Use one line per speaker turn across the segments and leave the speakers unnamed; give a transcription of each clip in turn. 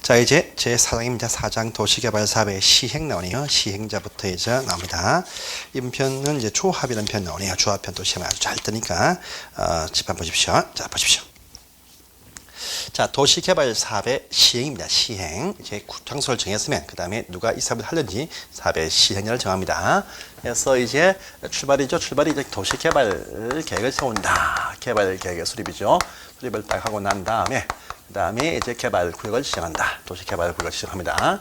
자, 이제 제4장입니다. 4장 도시개발 사업의 시행 나오네요. 시행자부터 이제 나옵니다. 이번 편은 이제 조합이라는 편 나오네요. 조합편 또 시험에 아주 잘 뜨니까 집한 보십시오. 자, 보십시오. 자, 도시개발 사업의 시행입니다. 시행. 이제 장소를 정했으면 그 다음에 누가 이 사업을 하는지 사업의 시행자를 정합니다. 그래서 이제 출발이 이제 도시개발 계획을 세운다. 개발 계획의 수립이죠. 수립을 딱 하고 난 다음에 그 다음에 이제 개발 구역을 지정한다. 도시 개발 구역을 지정합니다.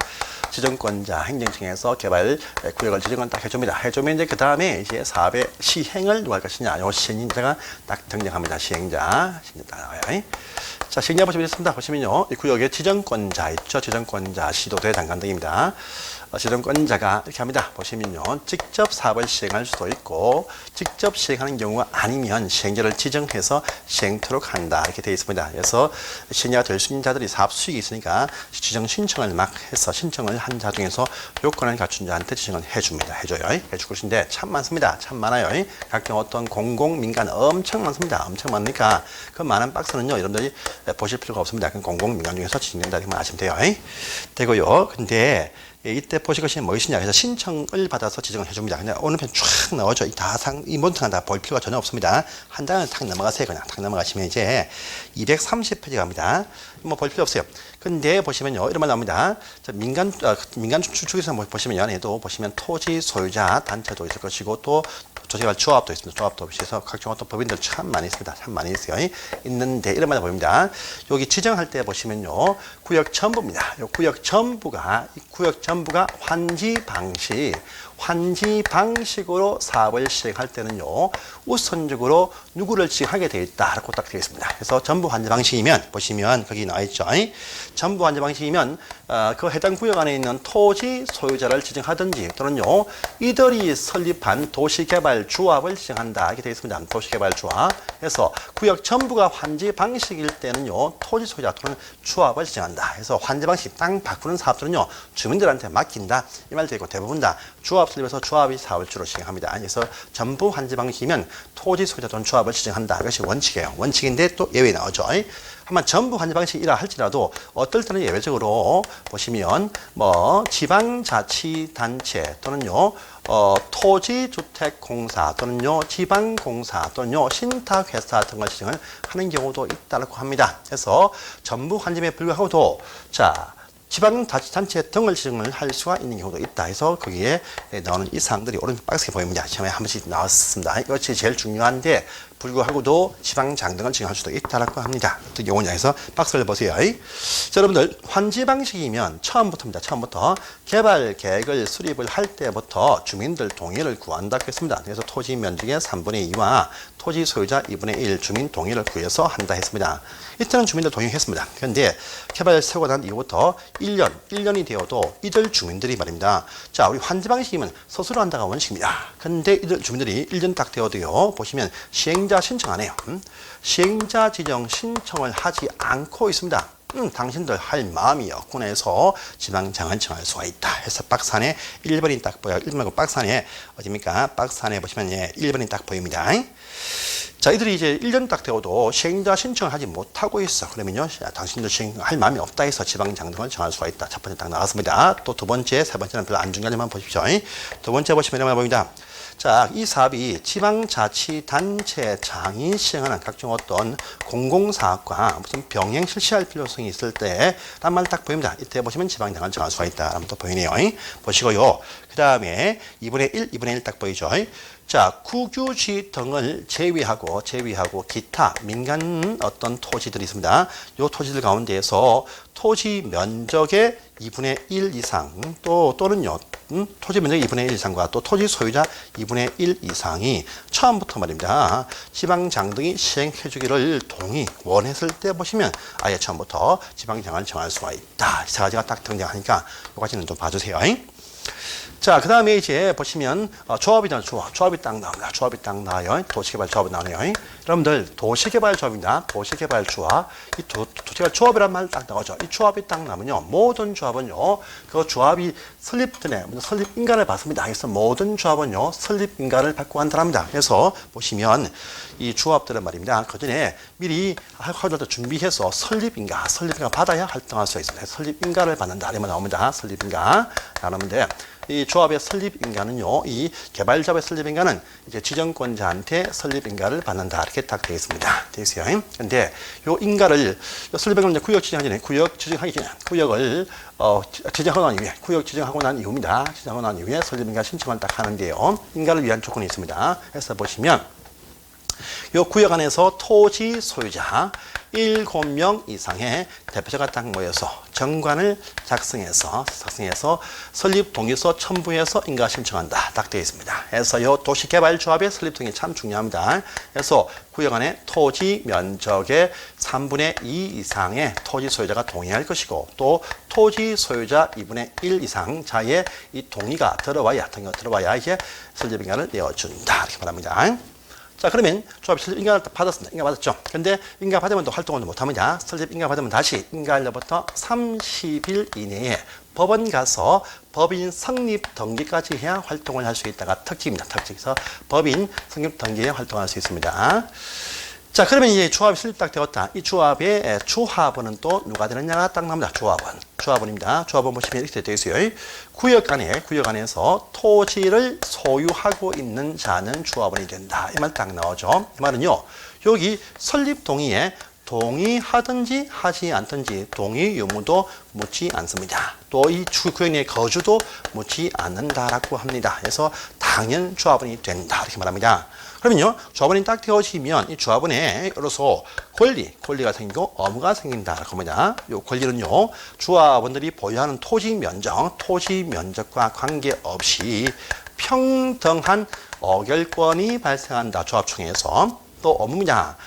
지정권자 행정청에서 개발 구역을 지정을 딱 해줍니다. 해주면 이제 그 다음에 이제 사업의 시행을 누가 할 것이냐. 요 시행자가 딱 등장합니다. 시행자. 시행자 나와요. 자, 시행자 보시면요. 이 구역에 지정권자 있죠. 지정권자, 시도대, 장관 등입니다. 지정권자가 이렇게 합니다. 보시면요. 직접 사업을 시행할 수도 있고 직접 시행하는 경우가 아니면 시행자를 지정해서 시행토록 한다. 이렇게 되어 있습니다. 그래서 시행자가 될 수 있는 자들이 사업 수익이 있으니까 지정 신청을 막 해서 신청을 한 자 중에서 요건을 갖춘 자한테 지정을 해줍니다. 해줄 것인데 참 많습니다. 참 많아요. 각종 어떤 공공, 민간 엄청 많습니다. 엄청 많으니까 그 많은 박스는요. 여러분들이 보실 필요가 없습니다. 공공, 민간 중에서 지정된다. 이렇게만 아시면 돼요. 되고요. 근데 이때 보실 것이 무엇이냐. 그래서 신청을 받아서 지정을 해줍니다. 그냥 오늘 편 쫙 나오죠. 이 모든 다 볼 필요가 전혀 없습니다. 한 장을 탁 넘어가세요. 그냥 탁 넘어가시면 이제 230페이지 갑니다. 뭐 볼 필요 없어요. 근데 보시면요. 이런 말 나옵니다. 민간 추측에서 보시면 얘도 보시면 토지 소유자 단체도 있을 것이고 또 도시개발 조합도 있습니다. 조합도 없이서 각종 어떤 법인들 참 많이 있습니다. 참 많이 있어요. 있는데 이런 말 보입니다. 여기 지정할 때 보시면요. 구역 전부입니다. 구역 전부가 환지 방식으로 사업을 시행할 때는요. 우선적으로 누구를 지정하게 되어 있다. 라고 딱 되어 있습니다. 그래서 전부 환지 방식이면 보시면 거기 나와 있죠. 전부 환지 방식이면 그 해당 구역 안에 있는 토지 소유자를 지정하든지 또는요. 이들이 설립한 도시개발 조합을 지정한다. 이렇게 되어 있습니다. 도시개발 조합. 그래서 구역 전부가 환지 방식일 때는요. 토지 소유자 또는 조합을 지정한다. 그래서 환지 방식 땅 바꾸는 사업들은요. 주민들한테 맡긴다. 이 말 되고 대부분 다 조합 설립해서 조합이 사업을 주로 시행합니다. 그래서 전부 환지 방식이면 토지 소유자 또는 조합을 지정한다. 이것이 원칙이에요. 원칙인데 또 예외 나오죠. 한번 전부 환지 방식이라 할지라도 어떨 때는 예외적으로 보시면 뭐 지방자치단체 또는요 토지주택공사 또는요 지방공사 또는요 신탁회사 등을 지정을 하는 경우도 있다고 합니다. 그래서 전부 환지에 불구하고도 지방자치단체 등을 지정을 할 수가 있는 경우도 있다 해서 거기에 나오는 이 사항들이 오른쪽 박스에 보입니다. 처음에 한 번씩 나왔습니다. 이것이 제일 중요한데 불구하고도 지방장 등을 지정할 수도 있다고 합니다. 어떤 경우냐 해서 박스를 보세요. 자, 여러분들 환지 방식이면 처음부터입니다. 처음부터 개발 계획을 수립을 할 때부터 주민들 동의를 구한다고 했습니다. 그래서 토지 면적의 3분의 2와 토지 소유자 2분의 1 주민 동의를 구해서 한다 했습니다. 이때는 주민들 동의했습니다. 그런데 개발 세우고 난 이후부터 1년이 되어도 이들 주민들이 말입니다. 자, 우리 환지 방식이면 스스로 한다가 원칙입니다. 근데 이들 주민들이 1년 딱 되어도요. 보시면 시행자 신청 안 해요. 시행자 지정 신청을 하지 않고 있습니다. 당신들 할 마음이 없고 해서 지방장을 정할 수가 있다. 해서 박스 안에 1번이 딱 보여요. 1번 말고 박스 안에 어디입니까? 박스 안에 보시면 1번이 딱 보입니다. 자, 이들이 이제 1년 딱 되어도 시행자 신청을 하지 못하고 있어. 그러면요, 당신들 시행할 마음이 없다 해서 지방장 등을 정할 수가 있다. 첫 번째 딱 나왔습니다. 또 두 번째, 세 번째는 별로 안 중요하지만 보십시오. 두 번째 보시면 이런 말 보입니다. 자, 이 사업이 지방자치단체장이 시행하는 각종 어떤 공공사업과 무슨 병행 실시할 필요성이 있을 때 란 말 딱 보입니다. 이때 보시면 지방장을 정할 수가 있다. 라면 또 보이네요. 보시고요. 그 다음에 2분의 1 딱 보이죠. 자, 국유지 등을 제외하고 기타 민간 어떤 토지들이 있습니다. 이 토지들 가운데에서 토지 면적의 2분의 1 이상 또는요. 토지 면적 2분의 1 이상과 또 토지 소유자 2분의 1 이상이 처음부터 말입니다. 지방장 등이 시행해 주기를 원했을 때 보시면 아예 처음부터 지방장을 정할 수가 있다. 세 가지가 딱 등장하니까 이 가지는 좀 봐주세요. 자, 그 다음에 이제 보시면 조합이 딱 나옵니다. 조합이 딱 나와요. 도시개발 조합이 나오네요. 여러분들 도시개발 조합입니다. 도시개발 조합. 이 도시개발 조합이란 말 딱 나오죠. 이 조합이 딱 나면요, 모든 조합은요, 그 조합이 설립 전에 설립 인가를 받습니다. 그래서 모든 조합은요, 설립 인가를 받고 한다랍니다. 그래서 보시면 이 조합들은 말입니다. 그 전에 미리 활동을 준비해서 설립 인가 받아야 활동할 수 있습니다. 설립 인가를 받는다. 이러면 나옵니다. 설립 인가 나오는데. 이 조합의 설립인가는요, 이 개발조합의 설립인가는 이제 지정권자한테 설립인가를 받는다. 이렇게 딱 되어 있습니다. 되어 있어요. 근데 요 인가를, 요 설립인가는 구역 지정하기 전에, 구역 지정하기 전에, 구역을, 지정하고 난 이후에, 구역 지정하고 난 이후입니다. 지정하고 난 이후에 설립인가 신청을 딱 하는데요. 인가를 위한 조건이 있습니다. 해서 보시면, 요 구역 안에서 토지 소유자 7명 이상의 대표자가 딱 모여서 정관을 작성해서 설립 동의서 첨부해서 인가 신청한다. 딱 되어 있습니다. 그래서 요 도시개발조합의 설립 동의 참 중요합니다. 그래서 구역 안에 토지 면적의 3분의 2 이상의 토지 소유자가 동의할 것이고, 또 토지 소유자 2분의 1 이상 자의 이 동의가 들어와야 이제 설립 인가를 내어준다. 이렇게 말합니다. 자, 그러면 조합이 설립 인가를 받았습니다. 인가 받았죠. 근데 인가 받으면 또 활동을 못합니다. 설립 인가 받으면 다시 인가일로부터 30일 이내에 법원 가서 법인 성립 등기까지 해야 활동을 할 수 있다가 특징입니다. 특징에서 법인 성립 등기에 활동할 수 있습니다. 자, 그러면 이제 조합이 설립 딱 되었다. 이 조합의 조합원은 또 누가 되느냐가 딱 나옵니다. 조합원입니다. 조합원 보시면 이렇게 되어 있어요. 구역 안에서 토지를 소유하고 있는 자는 조합원이 된다. 이 말 딱 나오죠. 이 말은요, 여기 설립 동의에 동의하든지 하지 않든지 동의 유무도 묻지 않습니다. 또 이 구역 내의 거주도 묻지 않는다라고 합니다. 그래서 당연 조합원이 된다. 이렇게 말합니다. 그러면요, 조합원이 딱 되어지면 이 조합원에 여로서 권리가 생기고 의무가 생긴다라고 합니다. 이 권리는요, 조합원들이 보유하는 토지 면적과 관계없이 평등한 어결권이 발생한다. 조합청에서. 또 의무냐,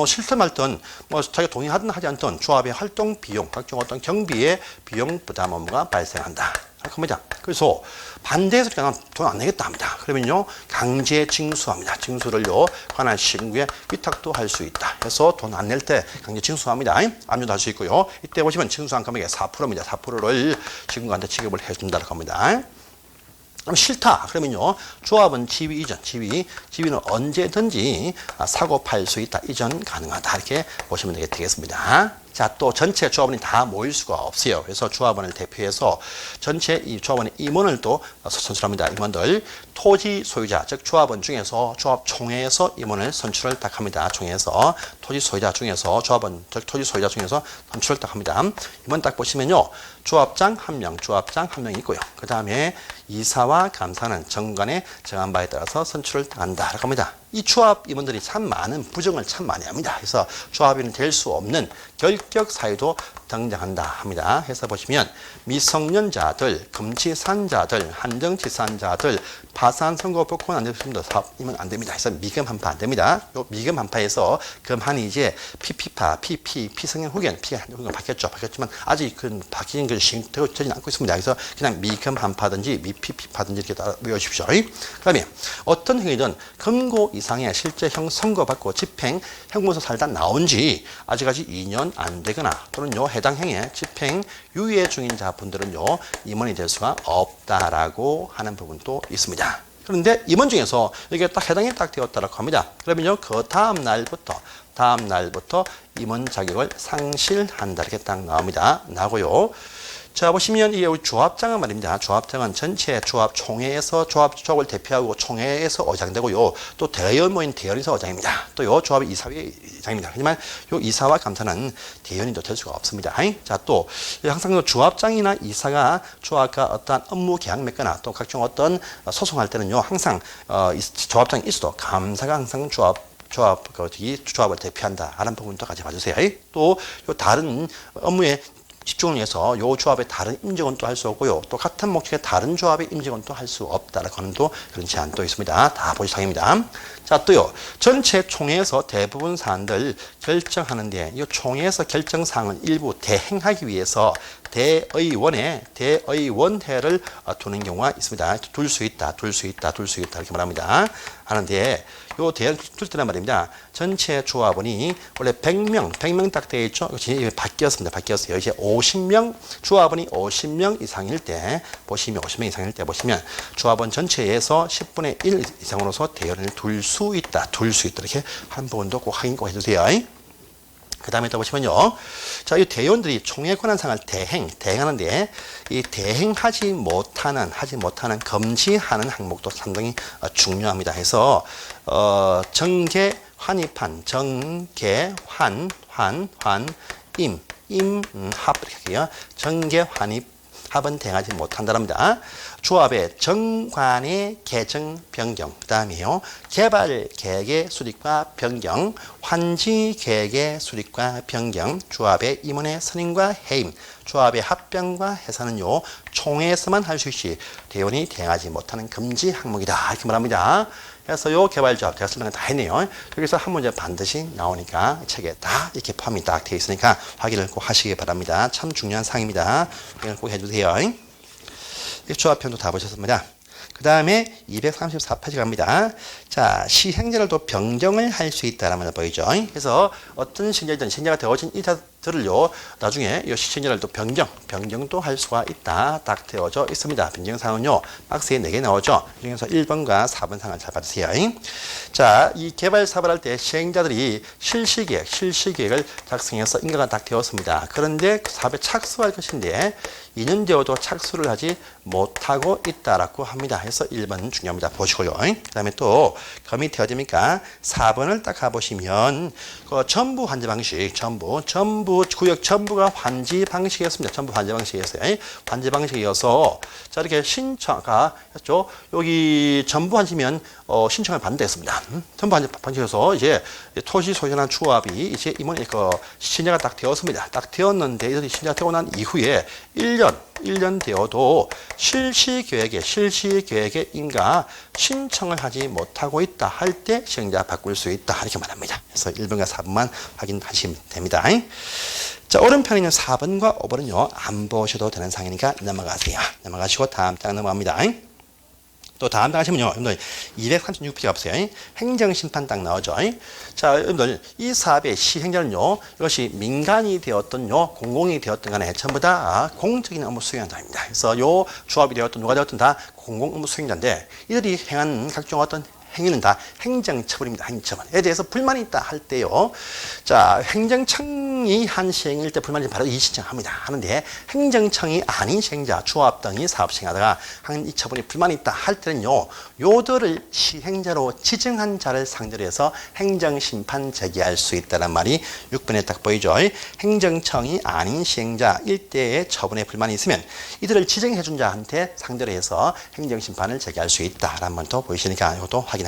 실수 말든 자기가 동의하든 하지 않든 조합의 활동 비용, 각종 어떤 경비의 비용 부담 의무가 발생한다. 겁니다. 그래서 반대해서 돈 안 내겠다 합니다. 그러면요, 강제 징수합니다. 징수를요, 관할 신고에 위탁도 할 수 있다. 그래서 돈 안 낼 때 강제 징수합니다. 압류도 할 수 있고요. 이때 보시면 징수한 금액의 4%입니다. 4%를 지금한테 지급을 해준다고 합니다. 그럼 싫다. 그러면요, 조합은 지위 이전, 지위는 언제든지 사고 팔 수 있다. 이전 가능하다. 이렇게 보시면 되겠습니다. 자, 또 전체 조합원이 다 모일 수가 없어요. 그래서 조합원을 대표해서 전체 이 조합원의 임원을 또 선출합니다. 임원들, 토지 소유자, 즉 조합원 중에서 조합총회에서 임원을 선출을 딱 합니다. 총회에서 토지 소유자 중에서 조합원, 즉 토지 소유자 중에서 선출을 딱 합니다. 임원 딱 보시면요, 조합장 한 명 있고요. 그 다음에 이사와 감사는 정관의 정한 바에 따라서 선출을 한다라고 합니다. 이 조합 임원들이 참 많은 부정을 참 많이 합니다. 그래서 조합인은 될 수 없는 결격 사유도 등장한다 합니다. 해서 보시면 미성년자들, 금치산자들, 한정치산자들, 파산 선고 복권 안 되십니다. 사업이면 안 됩니다. 그래서 미금 한파 안 됩니다. 요 미금 한파에서 금한이 이제 PP파, 피성년 후견, 바뀌었지만 아직 그 바뀐 것이 되지 않고 있습니다. 그래서 그냥 미금 한파든지 미PP파든지 이렇게 따라 외우십시오. 그다음에 어떤 행위든 금고 이상의 실제형 선고받고 집행 형무소 살다 나온 지 아직까지 2년 안 되거나 또는요, 해당 행위에 집행 유예 중인 자분들은요, 임원이 될 수가 없다라고 하는 부분도 있습니다. 그런데 임원 중에서 이게 딱 해당이 딱 되었다라고 합니다. 그러면요, 그 다음 날부터 임원 자격을 상실한다. 이렇게 딱 나오고요. 자, 보시면 이 조합장은 말입니다. 조합장은 전체 조합총회에서 조합을 대표하고 총회에서 의장되고요. 또 대의원모인 대의원에서 의장입니다. 또 요 조합의 이사회장입니다. 하지만 요 이사와 감사는 대의원이 될 수가 없습니다. 자, 또 항상 조합장이나 이사가 조합과 어떤 업무 계약 맺거나 또 각종 어떤 소송할 때는요, 항상 조합장이 있어도 감사가 항상 조합을 대표한다 하는 부분도 같이 봐주세요. 또 요 다른 업무에 집중을 위해서 요 조합의 다른 임직원 또 할 수 없고요. 또 같은 목적의 다른 조합의 임직원 또 할 수 없다라고 하는 또 그런 제한도 있습니다. 다 보시상입니다. 자, 또요. 전체 총회에서 대부분 사안들 결정하는데 이 총회에서 결정 사항은 일부 대행하기 위해서 대의원회를 두는 경우가 있습니다. 둘 수 있다 이렇게 말합니다. 하는데 요 대응 둘 때란 말입니다. 전체 조합원이 원래 100명 딱 되어 있죠. 이것이 바뀌었습니다. 이제 50명 조합원이 50명 이상일 때 보시면 조합원 전체에서 10분의 1 이상으로서 대의원을 둘 수 있다 이렇게 한 부분도 꼭 확인 꼭 해주세요. 그 다음에 또 보시면요. 자, 이 대의원들이 총회 권한상을 대행하는데, 이 대행하지 못하는, 금지하는 항목도 상당히 중요합니다. 해서, 정계, 환입한, 합, 이렇게 할게요. 정계, 합은 대행하지 못한다랍니다. 조합의 정관의 개정 변경, 그 다음에요. 개발 계획의 수립과 변경, 환지 계획의 수립과 변경, 조합의 임원의 선임과 해임, 조합의 합병과 해산은요. 총회에서만 할 수 있지 대의원이 대행하지 못하는 금지 항목이다 이렇게 말합니다. 그래서 요 개발조합 제가 설명을 다 했네요. 여기서 한 문제 반드시 나오니까 책에 다 이렇게 포함이 딱 되어 있으니까 확인을 꼭 하시기 바랍니다. 참 중요한 사항입니다. 확인을 꼭 해주세요. 조합편도 다 보셨습니다. 그 다음에 234페이지 갑니다. 자, 시행자를 또 변경을 할 수 있다라는 걸 보이죠. 그래서 어떤 시행자가 되어진 이자들을요, 나중에 이 시행자를 또 변경도 할 수가 있다. 딱 되어져 있습니다. 변경사항은요, 박스에 4개 나오죠. 그 중에서 1번과 4번 사항을 잘 봐주세요. 자, 이 개발 사업을 할 때 시행자들이 실시계획을 작성해서 인가가 딱 되었습니다. 그런데 사업에 착수할 것인데 2년 되어도 착수를 하지 못하고 있다라고 합니다. 해서 1번 중요합니다. 보시고요. 그 다음에 또 그 밑에 어디입니까? 4번을 딱 가보시면 그 전부 환지 방식, 구역 전부가 환지 방식이었습니다. 전부 환지 방식이었어요. 환지 방식이어서 자 이렇게 신청가 했죠. 여기 전부 환지면 신청을 반대했습니다. 전부 환지 방식이어서 이제 토지 소유한 조합이 이제 임원 신뢰가 딱 되었습니다. 딱 되었는데 이들이 신뢰가 되고 난 이후에 1년 되어도 실시계획에 인가 신청을 하지 못하고 있다 할 때 시행자 바꿀 수 있다 이렇게 말합니다. 그래서 1번과 4번만 확인하시면 됩니다. 자, 오른편에 있는 4번과 5번은요 안 보셔도 되는 상이니까 넘어가시고 다음 장 넘어갑니다. 또 다음 장 하시면요, 여러분들 236페이지 가보세요. 행정심판 딱 나오죠. 자, 여러분들 이 사업의 시행자는요, 이것이 민간이 되었던요, 공공이 되었던 간에 전부 다 공적인 업무 수행자입니다. 그래서 요 조합이 되었던 누가 되었든 다 공공 업무 수행자인데 이들이 행한 각종 어떤 행위는 다 행정처분입니다. 행정처분에 대해서 불만이 있다 할 때요. 자, 행정청이 한 시행일 때 불만이 바로 이 신청합니다. 하는데 행정청이 아닌 시행자, 조합 등이 사업 시행하다가 한 이 처분이 불만이 있다 할 때는요. 요들을 시행자로 지정한 자를 상대로 해서 행정심판 제기할 수 있다는 말이 6번에 딱 보이죠. 행정청이 아닌 시행자 일대의 처분에 불만이 있으면 이들을 지정해 준 자한테 상대로 해서 행정심판을 제기할 수 있다라는 말도 보이시니까 이것도 확인하십니다.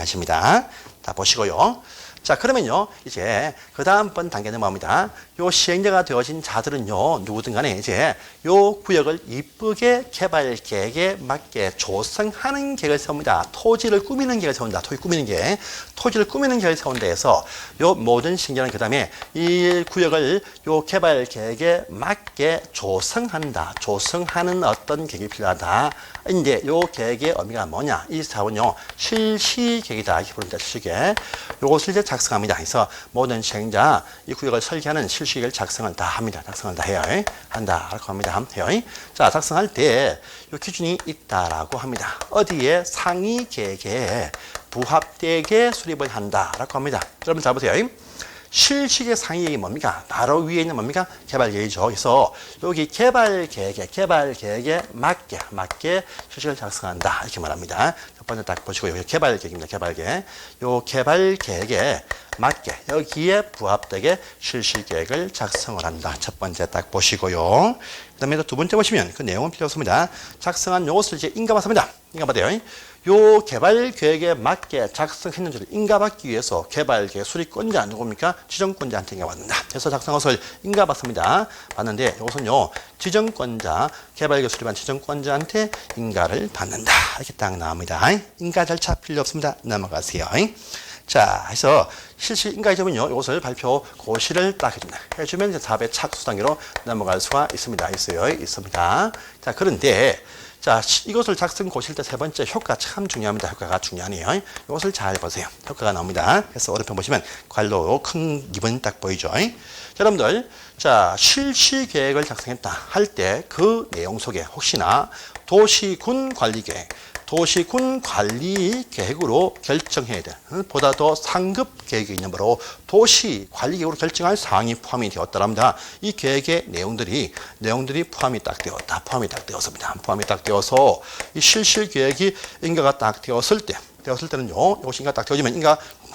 다 보시고요. 자, 그러면요, 이제 그 다음번 단계 넘어갑니다. 요 시행자가 되어진 자들은요, 누구든 간에 이제 요 구역을 이쁘게 개발 계획에 맞게 조성하는 계획을 세웁니다. 토지를 꾸미는 계획을 세운다. 토지를 꾸미는 계획을 세운다 해서 요 모든 시행자는 그 다음에 이 구역을 요 개발 계획에 맞게 조성하는 어떤 계획이 필요하다. 이제 요 계획의 의미가 뭐냐? 이 사업은요, 실시계획이다. 이렇게 부릅니다. 실시계획. 요것을 이제 작성합니다. 그래서 모든 시행자 이 구역을 설계하는 실시계획을 작성을 다 합니다. 작성을 다 해요. 한다라고 합니다. 해요. 자, 작성할 때 이 기준이 있다라고 합니다. 어디에 상위 계획에 부합되게 수립을 한다라고 합니다. 여러분 잘 보세요. 실시계획 상위계획이 뭡니까? 바로 위에 있는 뭡니까? 개발계획이죠. 그래서 여기 개발계획에 맞게 실시계획을 작성한다. 이렇게 말합니다. 첫 번째 딱 보시고요. 개발계획입니다. 개발계획. 요 개발계획에 맞게 여기에 부합되게 실시 계획을 작성을 한다. 첫 번째 딱 보시고요. 그 다음에 두 번째 보시면 그 내용은 필요 없습니다. 작성한 요것을 이제 인가받습니다. 인가받아요. 요 개발 계획에 맞게 작성했는지를 인가받기 위해서 개발 계획 수립권자 누굽니까? 지정권자한테 인가받는다. 그래서 작성한 것을 인가받습니다. 받는데 이것은요 지정권자 개발 계획 수립한 지정권자한테 인가를 받는다. 이렇게 딱 나옵니다. 인가 절차 필요 없습니다. 넘어가세요. 자, 해서 실시 인가해주면요, 이것을 발표 고시를 딱 해줍니다. 해주면 이제 사업의 착수 단계로 넘어갈 수가 있습니다. 있습니다. 자, 그런데, 자, 이것을 작성 고실 때 세 번째 효과 참 중요합니다. 효과가 중요하네요. 이것을 잘 보세요. 효과가 나옵니다. 그래서 오른편 보시면 관로 큰 기본이 딱 보이죠. 자, 여러분들, 자, 실시 계획을 작성했다 할 때 그 내용 속에 혹시나 도시군 관리 계획, 도시군 관리 계획으로 결정해야 돼. 보다 더 상급 계획이 있는므로 도시 관리 계획으로 결정할 사항이 포함이 되었다랍니다. 이 계획의 내용들이 포함이 딱 되었다. 포함이 딱 되었습니다. 포함이 딱 되어서 이 실시 계획이 인가가 딱 되었을 때는요. 이것이 인가 딱 되어지면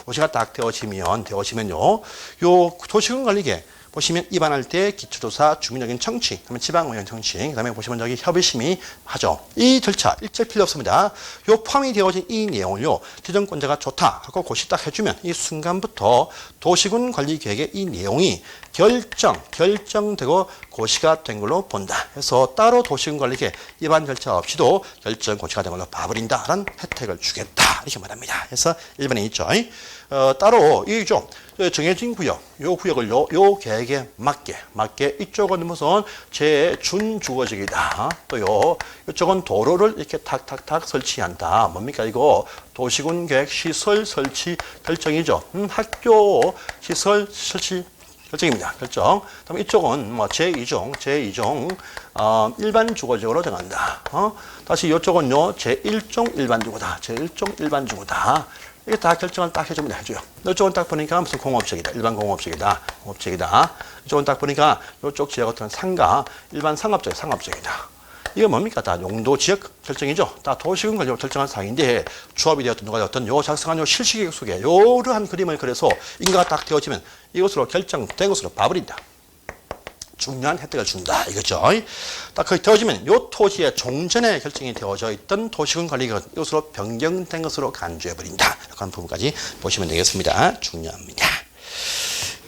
고시가 딱 되어지면요. 요 도시군 관리 계획 보시면 입안할 때 기초조사, 주민적인 청취, 그다음에 지방의원 청취, 그다음에 보시면 저기 협의심의 하죠. 이 절차 일절 필요 없습니다. 요 포함이 되어진 이 내용을요 지정권자가 좋다 하고 고시 딱 해주면 이 순간부터 도시군 관리 계획의 이 내용이 결정되고 고시가 된 걸로 본다. 그래서 따로 도시군 관리 계획 입안 절차 없이도 결정 고시가 된 걸로 봐버린다라는 혜택을 주겠다 이렇게 말합니다. 그래서 1번에 있죠. 따로 이죠. 정해진 구역, 요 구역을요, 요 계획에 맞게 이쪽은 무슨 제준주거지이다. 또요, 이쪽은 도로를 이렇게 탁탁탁 설치한다. 뭡니까 이거 도시군 계획 시설 설치 결정이죠. 학교 시설 설치 결정입니다. 결정. 그다음에 이쪽은 뭐 제2종 일반 주거지역으로 정한다. 다시 이쪽은요 제1종 일반 주거다. 제1종 일반 주거다. 이게 다 결정을 딱 해줍니다. 해줘요. 이쪽은 딱 보니까 무슨 공업지역이다. 일반 공업지역이다. 이쪽은 딱 보니까 이쪽 지역 같은 일반 상업지역이다. 이게 뭡니까? 다 용도 지역 결정이죠. 다 도시군 관리로 결정한 사항인데 조합이 되었든 누가 되었든 요 작성한 요 실시계획 속에 요러한 그림을 그려서 인가가 딱 되어지면 이것으로 결정된 것으로 봐버린다. 중요한 혜택을 준다 이거죠. 딱 그렇게 되어지면 요 토지의 종전에 결정이 되어져 있던 도시군 관리가 이것으로 변경된 것으로 간주해버린다. 이런 부분까지 보시면 되겠습니다. 중요합니다.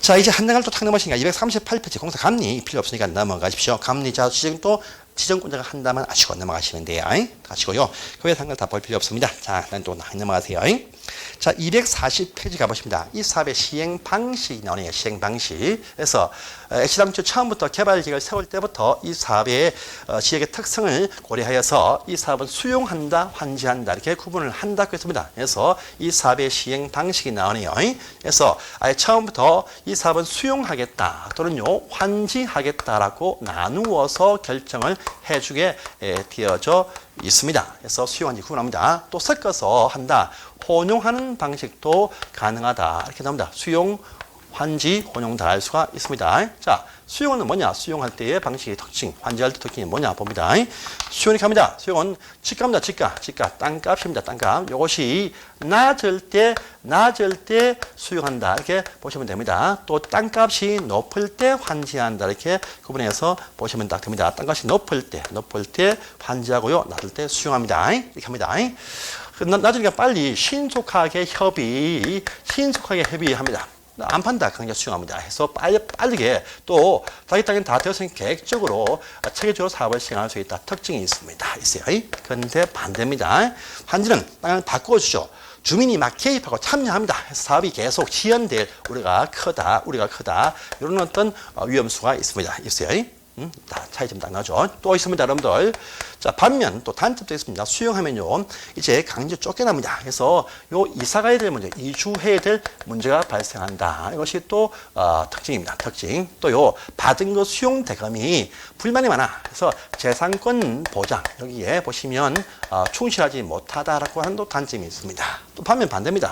자, 이제 한 단을 또 탁 넘으시니까 238페이지 공사 감리 필요 없으니까 넘어가십시오. 감리자 지정도 지정권자가 한다면 아시고 넘어가시면 돼요. 가시고요. 그 외에 한걸 다 볼 필요 없습니다. 자, 또 넘어가세요. 자, 240페이지 가보십니다. 이 사업의 시행 방식이 나오네요. 시행 방식. 그래서 애시당초 처음부터 개발 계획을 세울 때부터 이 사업의 지역의 특성을 고려하여서 이 사업은 수용한다, 환지한다 이렇게 구분을 한다고 했습니다. 그래서 이 사업의 시행 방식이 나오네요. 그래서 아예 처음부터 이 사업은 수용하겠다 또는요 환지하겠다라고 나누어서 결정을 해주게 되어져 있습니다. 그래서 수용한지 구분합니다. 또 섞어서 한다. 혼용하는 방식도 가능하다. 이렇게 나옵니다. 수용, 환지, 혼용 다 할 수가 있습니다. 자, 수용은 뭐냐? 수용할 때의 방식의 특징, 환지할 때 특징이 뭐냐 봅니다. 수용이 갑니다. 수용은 지가입니다. 지가. 땅값입니다. 땅값. 이것이 낮을 때 수용한다. 이렇게 보시면 됩니다. 또 땅값이 높을 때 환지한다. 이렇게 구분해서 보시면 딱 됩니다. 땅값이 높을 때 환지하고요. 낮을 때 수용합니다. 이렇게 합니다. 낮으니까 빨리 신속하게 협의합니다. 안 판다. 그냥 수용합니다. 해서 빠르게 또 자기 땅이 다 되었으니 계획적으로 체계적으로 사업을 시행할 수 있다. 특징이 있어요. 그런데 반대입니다. 환지는 땅을 바꿔주죠. 주민이 막 개입하고 참여합니다. 해서 사업이 계속 지연될 우리가 크다. 이런 어떤 위험수가 있습니다. 다 차이점 딱 나죠. 또 있습니다, 여러분들. 자, 반면 또 단점도 있습니다. 수용하면요, 이제 강제 쫓겨납니다. 그래서 요 이사가야 될 문제, 이주해야 될 문제가 발생한다. 이것이 또 특징입니다. 특징. 또 요 받은 거 수용 대금이 불만이 많아. 그래서 재산권 보장 여기에 보시면 충실하지 못하다라고 하는 또 단점이 있습니다. 또 반면 반대입니다.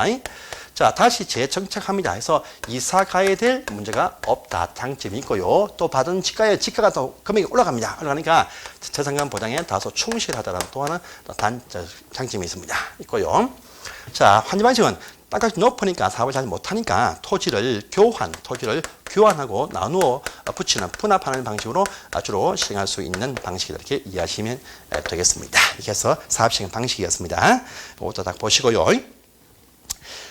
자, 다시 재정착합니다. 해서 이사 가야 될 문제가 없다. 장점이 있고요. 또 받은 지가가 더 금액이 올라갑니다. 그러니까 재산권 보장에 다소 충실하다라는 또 하나 장점이 있습니다. 있고요. 자, 환지 방식은 땅값이 높으니까 사업을 잘 못하니까 토지를 교환하고 나누어 붙이는 분합하는 방식으로 주로 시행할 수 있는 방식이다. 이렇게 이해하시면 되겠습니다. 이렇게 해서 사업 시행 방식이었습니다. 이것도 딱 보시고요.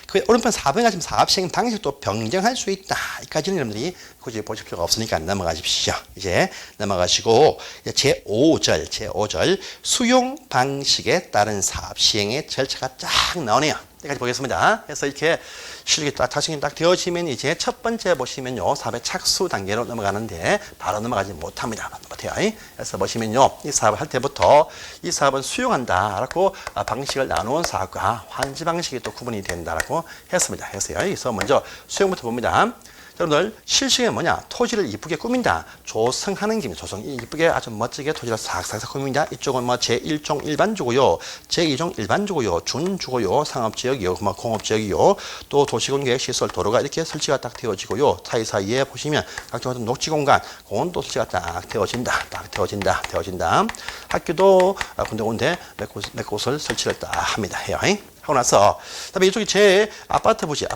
그 오른편 4번에 가시면 사업 시행 방식도 변경할 수 있다. 이까지는 여러분들이 굳이 보실 필요가 없으니까 넘어가십시오. 이제 넘어가시고 제 5절 수용 방식에 따른 사업 시행의 절차가 쫙 나오네요. 여기까지 보겠습니다. 그래서 이렇게 실력이 딱 자신이 딱 되어지면 이제 첫 번째 보시면요, 사업의 착수 단계로 넘어가는데 바로 넘어가지 못합니다. 못해요. 그래서 보시면요, 이 사업을 할 때부터 이 사업은 수용한다라고 방식을 나누은 사업과 환지 방식이 또 구분이 된다라고 했습니다. 그래서 먼저 수용부터 봅니다. 여러분들 실시에 뭐냐? 토지를 이쁘게 꾸민다. 조성하는 기입니다. 조성. 이쁘게 아주 멋지게 토지를 싹싹싹 꾸민다. 이쪽은 뭐 제1종 일반주고요. 제2종 일반주고요. 준주고요. 상업지역이요. 뭐 공업지역이요. 또 도시공계획시설 도로가 이렇게 설치가 딱 되어지고요. 사이사이에 보시면 각종 녹지공간, 공원도 설치가 딱 되어진다. 학교도 군데군데 몇 곳을 설치를 딱 합니다. 해요. 하고 나서 그다음에 이쪽이 제 아파트 부지다.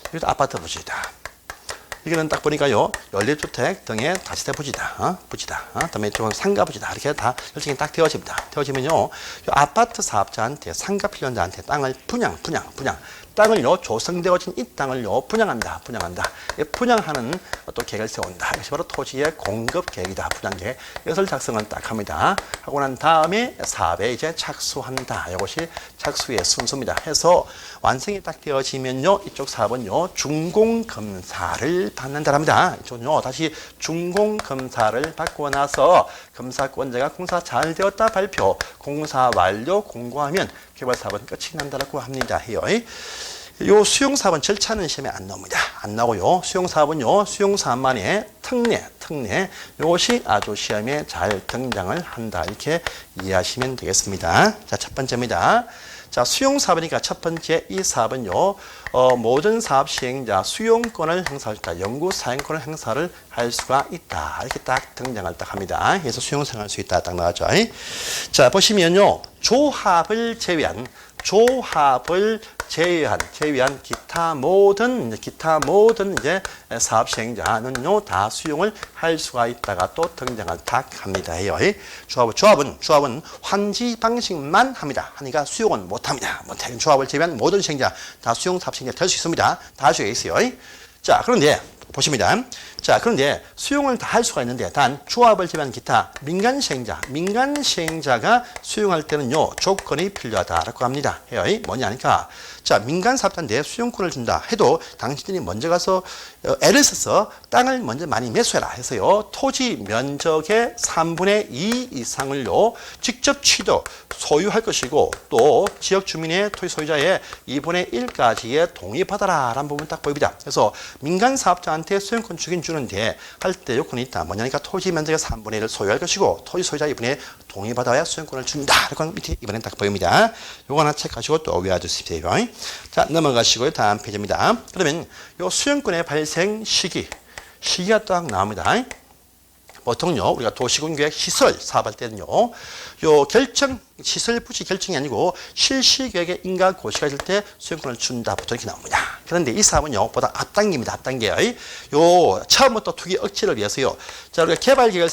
이것도 아파트 부지다. 이거는 딱 보니까요, 연립주택 등의 다시대 부지다. 그다음에 이쪽은 상가 부지다. 이렇게 다 설정이 딱 되어집니다. 되어지면요, 아파트 사업자한테 상가 필요자한테 땅을 분양. 땅을요, 조성되어진 이 땅을요, 분양한다. 분양하는 또 계획을 세운다. 이것이 바로 토지의 공급 계획이다. 분양 계획. 이것을 작성을 딱 합니다. 하고 난 다음에 사업에 이제 착수한다. 이것이 착수의 순서입니다. 해서 완성이 딱 되어지면요, 이쪽 사업은요, 준공검사를 받는다랍니다. 이쪽은요, 다시 준공검사를 받고 나서 검사권자가 공사 잘 되었다 발표, 공사 완료 공고하면 개발사업은 끝이 난다라고 합니다. 요 수용사업은 절차는 시험에 안 나옵니다. 안 나오고요. 수용사업은요, 수용사업만의 특례. 이것이 아주 시험에 잘 등장을 한다. 이렇게 이해하시면 되겠습니다. 자, 첫 번째입니다. 자, 수용사업이니까 첫 번째 이 사업은요, 모든 사업 시행자 수용권을 행사할 수 있다. 영구 사용권을 행사를 할 수가 있다. 이렇게 딱 등장을 딱 합니다. 그래서 수용사용할 수 있다. 딱 나왔죠. 자, 보시면요, 조합을 제외한 기타 모든 이제 사업 시행자는요, 다 수용을 할 수가 있다가 또 등장을 딱 합니다. 조합은 환지 방식만 합니다. 하니까 수용은 못 합니다. 조합을 제외한 모든 시행자 다 수용 사업 시행자 될 수 있습니다. 다 할 수가 있어요. 자, 그런데 보십니다. 자, 그런데 수용을 다 할 수가 있는데 단 조합을 제외한 기타 민간 시행자가 수용할 때는요, 조건이 필요하다라고 합니다. 뭐냐 하니까, 자, 민간 사업자인데 수용권을 준다 해도 당신들이 먼저 가서 애를 써서 땅을 먼저 많이 매수해라 해서요, 토지 면적의 3분의 2 이상을요, 직접 취득, 소유할 것이고, 또 지역 주민의 토지 소유자의 2분의 1까지의 동의받아라 라는 부분 딱 보입니다. 그래서 민간 사업자한테 수용권 주는데 할 때 요건이 있다. 뭐냐니까 토지 면적의 3분의 1을 소유할 것이고, 토지 소유자 2분의 동의받아야 수용권을 준다. 이렇게 밑에 이번엔 딱 보입니다. 요거 하나 체크하시고 또 외워주십시오. 자, 넘어가시고요. 다음 페이지입니다. 그러면 요 수용권의 발생 시기가 딱 나옵니다. 보통요, 우리가 도시군계획 시설 사업할 때는요, 요 시설 부지 결정이 아니고 실시계획의 인가 고시가 있을 때 수용권을 준다. 보통 이렇게 나옵니다. 그런데 이 사업은요, 보다 앞단계입니다. 앞단계요. 요 처음부터 투기 억지를 위해서요. 자, 우리가 개발 계획을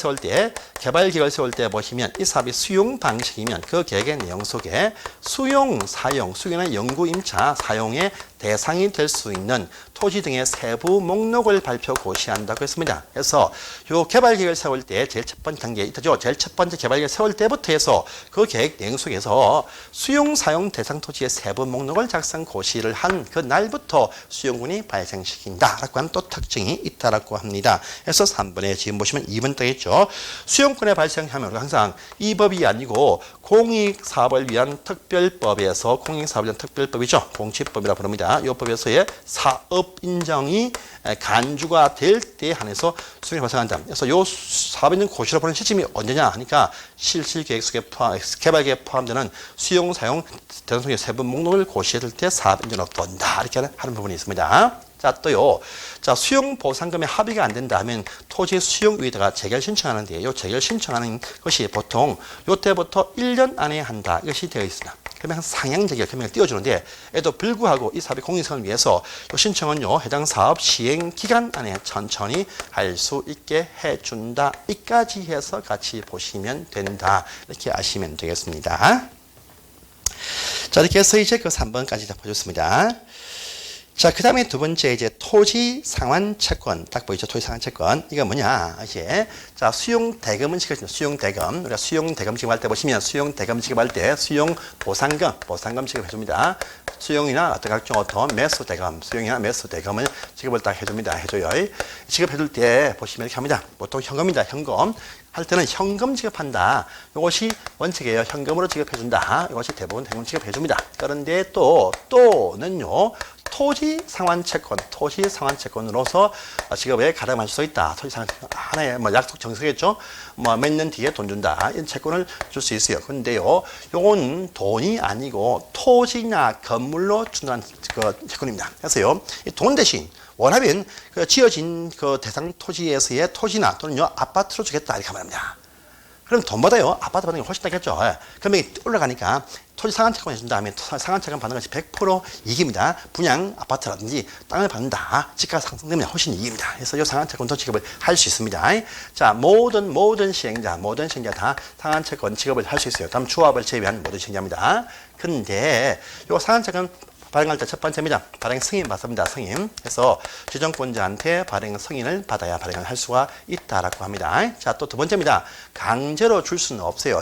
세울 때 보시면 이 사업이 수용 방식이면 그 계획의 내용 속에 수용이나 영구 임차 사용의 대상이 될 수 있는 토지 등의 세부 목록을 발표 고시한다고 했습니다. 그래서 요 개발 계획을 세울 때 제일 첫 번째 단계 있죠. 제일 첫 번째 개발 계획을 세울 때부터 해서 그 계획 내용 속에서 수용 사용 대상 토지의 세부 목록을 작성 고시를 한 그 날부터 수용권이 발생시킨다라고 하는 또 특징이 있다라고 합니다. 그래서 3번에 지금 보시면 2번 떠있죠. 수용권의 발생하면 항상 이 법이 아니고 공익사업을 위한 특별법에서 특별법이죠. 공시법이라 부릅니다. 이 법에서의 사업 인정이 간주가 될 때 한해서 수용이 발생한다. 그래서 이 사업 인정 고시로 보는 시점이 언제냐 하니까 실시계획 속에 개발계획 포함되는 수용 사용 대상의 세부 목록을 고시했을 때 사업 인정을 본다. 이렇게 하는 부분이 있습니다. 자, 또요. 자, 수용 보상금에 합의가 안 된다 하면 토지 수용 위에다가 재결 신청하는데 이 재결 신청하는 것이 보통 요때부터 1년 안에 한다. 이것이 되어 있습니다. 금액 상향적이야. 금액을 띄워주는데 에도 불구하고 이 사업의 공익성을 위해서 이 신청은요 해당 사업 시행 기간 안에 천천히 할 수 있게 해준다. 이까지 해서 같이 보시면 된다. 이렇게 아시면 되겠습니다. 자, 이렇게 해서 이제 그 3번까지 다 보셨습니다. 자, 그 다음에 두 번째 이제 토지 상환 채권. 딱 보이죠? 토지 상환 채권. 이거 뭐냐? 이제, 자, 수용 대금은 지급입니다. 수용 대금. 우리가 수용 대금 지급할 때 보시면 수용 대금 지급할 때 수용 보상금 지급해줍니다. 수용이나 어떤 각종 어떤 매수 대금, 수용이나 매수 대금을 지급을 딱 해줘요. 지급해줄 때 보시면 이렇게 합니다. 보통 현금입니다. 현금. 할 때는 현금 지급한다. 이것이 원칙이에요. 현금으로 지급해준다. 이것이 대부분 현금 지급해줍니다. 그런데 또는요. 토지 상환 채권으로서 지급에 가름할 수 있다. 토지 상환 채권 하나의 뭐 약속 정석이겠죠. 뭐 몇 년 뒤에 돈 준다. 이런 채권을 줄 수 있어요. 근데요, 요건 돈이 아니고 토지나 건물로 준다는 그 채권입니다. 그래서요, 이 돈 대신 원하면 그 지어진 그 대상 토지에서의 토지나 또는요 아파트로 주겠다 이렇게 말합니다. 그럼 돈보다요 아파트 받는 게 훨씬 낫겠죠. 금액이 올라가니까 토지 상환 채권 해준 다음에 상환 채권 받는 것이 100% 이익입니다. 분양 아파트라든지 땅을 받는다. 지가 상승되면 훨씬 이익입니다. 그래서 이 상환 채권도 지급을 할 수 있습니다. 자, 모든 시행자 다 상환 채권 지급을 할 수 있어요. 다음 조합을 제외한 모든 시행자입니다. 근데 이 상환 채권 발행할 때 첫 번째입니다. 발행 승인 받습니다. 승인. 그래서 지정권자한테 발행 승인을 받아야 발행을 할 수가 있다라고 합니다. 자, 또 두 번째입니다. 강제로 줄 수는 없어요.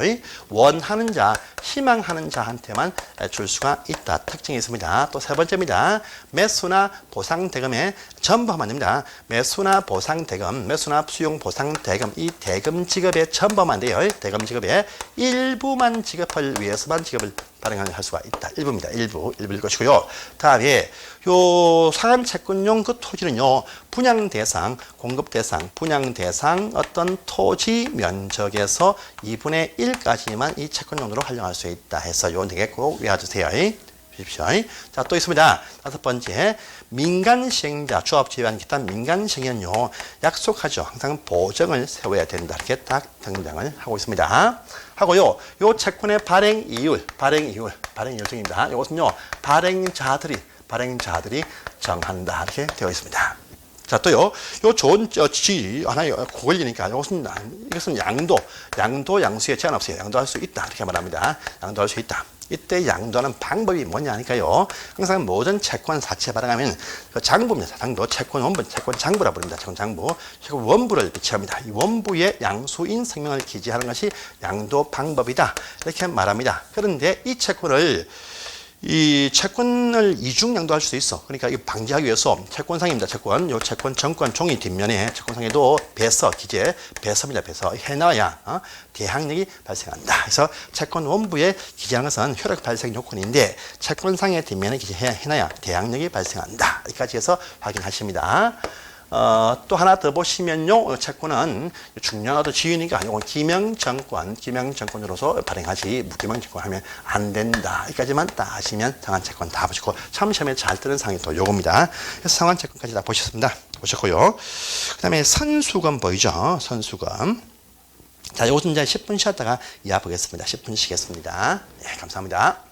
원하는 자, 희망하는 자한테만 줄 수가 있다. 특징이 있습니다. 또 세 번째입니다. 매수나 보상 대금에 전부하면 안 됩니다. 매수나 보상 대금, 매수나 수용 보상 대금, 이 대금 지급에 전부하면 안 돼요. 대금 지급에 일부만 지급을 위해서만 지급을 발행을 할 수가 있다. 일부입니다. 일부일 것이고요. 다음에 요 상환 채권용 그 토지는요, 분양 대상, 공급 대상, 분양 대상 어떤 토지 면적에서 2분의 1까지만 이 채권용도로 활용할 수 있다 해서 요 4개 꼭 외워주세요. 보십시오. 자, 또 있습니다. 다섯 번째, 민간 시행자, 조합 제외한 기타 민간 시행자는요, 약속하죠. 항상 보정을 세워야 된다. 이렇게 딱 등장을 하고 있습니다. 하고요, 요 채권의 발행 이율 정입니다. 이것은요, 발행자들이 정한다. 이렇게 되어 있습니다. 자, 또요, 요 좋은 지 하나의 고걸리니까 이것은 양수에 제한 없어요. 양도할 수 있다. 이렇게 말합니다. 양도할 수 있다. 이때 양도하는 방법이 뭐냐니까요. 항상 모든 채권 사채 발행하면 그 장부입니다. 장부, 채권 원본, 채권 장부라 부릅니다. 채권 장부, 채권 원부를 비치합니다. 이 원부에 양수인 성명을 기재하는 것이 양도 방법이다. 이렇게 말합니다. 그런데 이 채권을 이중 양도할 수도 있어. 그러니까 이 방지하기 위해서 채권상입니다. 요 채권 정권 종이 뒷면에 채권상에도 배서입니다. 배서 해놔야 대항력이 발생한다. 그래서 채권 원부에 기재하는 것은 효력 발생 요건인데 채권상의 뒷면에 기재해놔야 대항력이 발생한다. 여기까지 해서 확인하십니다. 또 하나 더 보시면요, 채권은 중요한 어떤 지위가 아니고 기명정권으로서 발행하지 무기명정권 하면 안 된다. 여기까지만 딱 아시면 상환채권 다 보시고 참 시험에 잘 뜨는 사항이 또 요겁니다. 그래서 상환채권까지 다 보셨고요. 그 다음에 선수금 보이죠? 선수금. 자, 요것은 이제 10분 쉬었다가 이어보겠습니다. 10분 쉬겠습니다. 네, 감사합니다.